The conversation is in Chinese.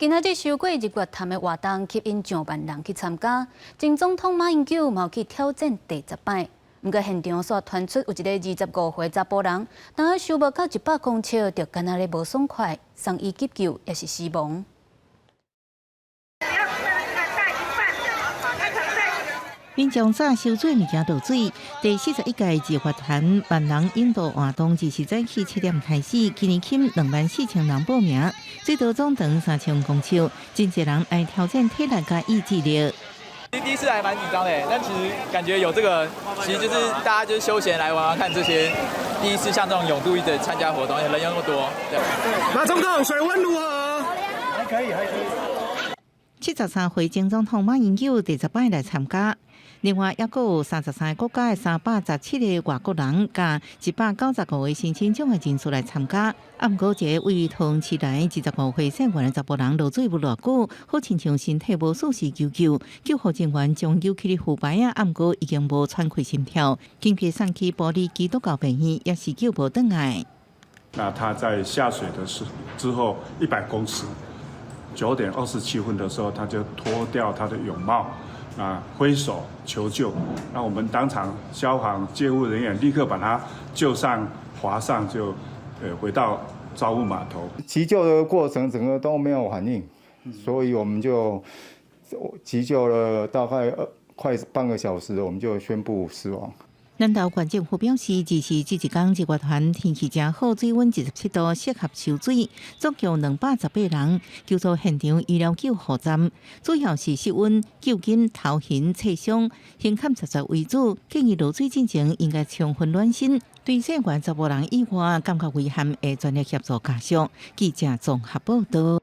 今仔日收过日月潭的活动吸引上万人去参加，前总统马英九嘛去挑战第10摆。不过现场所传出有一个25岁查甫人，当收无到100公尺，就干那咧无爽快，送医急救也是死亡。 民众早收做物件倒水，第41届日月潭万人引导活动自实早起7点开始，今年起24000人报名，最多总长3000公尺，真侪人爱挑战体力甲意志力。第一次还蛮紧张的，但其实感觉有这个，其实就是大家就是休闲来玩玩看这些。第一次像这种泳渡的参加活动，而且人又那么多。马总统水温如何？还可以。 73岁前总统马英九第10摆来参加，另外还佫有33个国家的317个外国人，甲195位申请奖的人士来参加。暗过一个位于桃园市内25岁姓袁的查甫人落水无偌久，好亲像身体无舒适救救，救护人员将救起的副牌啊，暗过已经无喘气心跳，紧急送去玻璃基督教病院，也是救无倒来。那他在下水的之后100公尺。 9点27分的时候，他就脱掉他的泳帽，挥手求救。那我们当场消防救护人员立刻把他救上，划上就，回到招募码头。急救的过程整个都没有反应，所以我们就急救了大概快半个小时，我们就宣布死亡。 南投县政府表示，自是这一天日月潭天气真好，水温17度，适合游水。总共218人救助现场医疗救护站，主要是失温、救紧、头晕、侧伤、胸坎实在为主。建议落水之前应该充分暖身。对涉案查甫人以外感觉危险的专业协助家属，记者综合报道。